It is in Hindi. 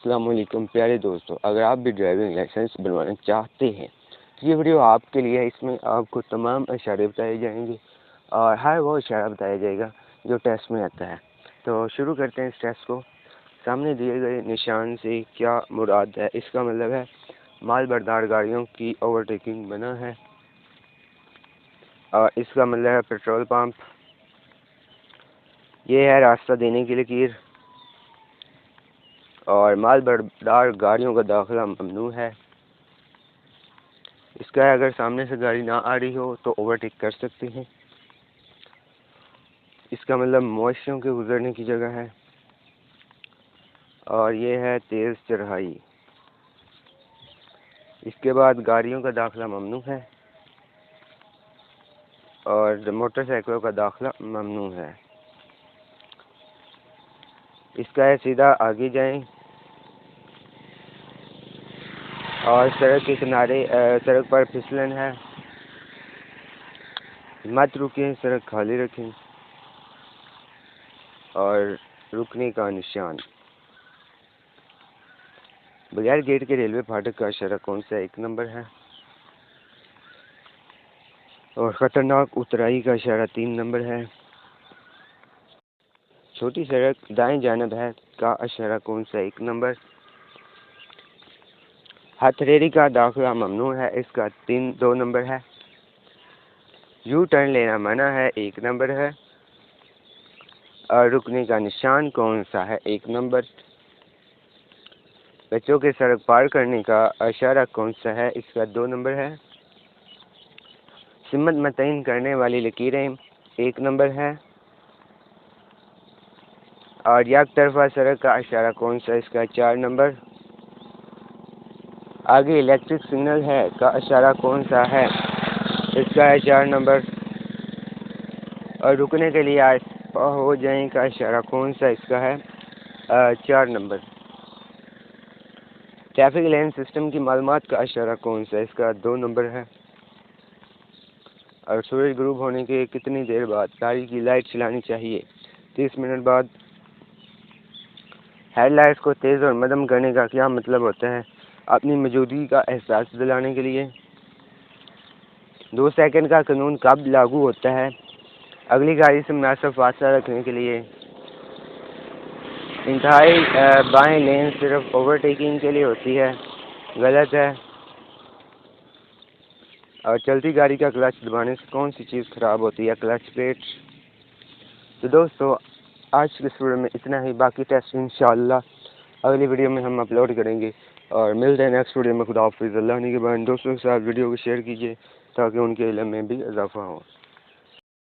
अस्सलाम वालेकुम प्यारे दोस्तों, अगर आप भी ड्राइविंग लाइसेंस बनवाना चाहते हैं तो ये वीडियो आपके लिए है। इसमें आपको तमाम इशारे बताए जाएंगे और हर वो इशारा बताया जाएगा जो टेस्ट में आता है। तो शुरू करते हैं इस टेस्ट को। सामने दिए गए निशान से क्या मुराद है? इसका मतलब है माल बरदार गाड़ियों की ओवरटेकिंग मना है। और इसका मतलब है पेट्रोल पंप। ये है रास्ता देने की लकीर। और माल बरदार गाड़ियों का दाखिला ममनू है। इसका है अगर सामने से गाड़ी ना आ रही हो तो ओवरटेक कर सकते हैं। इसका मतलब मवेशियों के गुजरने की जगह है। और ये है तेज़ चढ़ाई। इसके बाद गाड़ियों का दाखिला ममनू है और मोटरसाइकिलों का दाखिला ममनू है। इसका है सीधा आगे जाएं और सड़क के किनारे सड़क पर फिसलन है, मत रुकें, सड़क खाली रखें। और रुकने का निशान। बगैर गेट के रेलवे फाटक का इशारा कौन सा? 1 नंबर है। और ख़तरनाक उतराई का इशारा 3 नंबर है। छोटी सड़क दाएं जानब है का इशारा कौन सा? 1 नंबर। हथेली का दाखिला ममनू है, इसका 2 नंबर है। यू टर्न लेना मना है, 1 नंबर है। और रुकने का निशान कौन सा है? 1 नंबर। बच्चों के सड़क पार करने का इशारा कौन सा है? इसका 2 नंबर है। सिमत मतयन करने वाली लकीरें 1 नंबर है। और एक तरफा सड़क का इशारा कौन सा? इसका 4 नंबर। आगे इलेक्ट्रिक सिग्नल है का इशारा कौन सा है? इसका है 4 नंबर। और रुकने के लिए आसपा हो जाए का इशारा कौन सा? इसका है 4 नंबर। ट्रैफिक लेन सिस्टम की मालूमात का इशारा कौन सा? इसका 2 नंबर है। और सूरज गुरूब होने के कितनी देर बाद गाड़ी की लाइट चलानी चाहिए? 30 मिनट बाद। हेडलाइट्स को तेज़ और मदम करने का क्या मतलब होता है? अपनी मौजूदगी का एहसास दिलाने के लिए। 2 सेकंड का कानून कब लागू होता है? अगली गाड़ी से मुनासिब फासला रखने के लिए। इंतहाई बाएं लेन सिर्फ ओवरटेकिंग के लिए होती है, गलत है। और चलती गाड़ी का क्लच दबाने से कौन सी चीज़ ख़राब होती है? Clutch plate. तो दोस्तों आज के इस वीडियो में इतना ही। बाकी टेस्ट इंशाअल्लाह अगली वीडियो में हम अपलोड करेंगे। और मिलते हैं नेक्स्ट वीडियो में। खुदा हाफिज़। अल्लाह ने के बाद दोस्तों के साथ वीडियो को शेयर कीजिए ताकि उनके इल्म में भी इजाफा हो।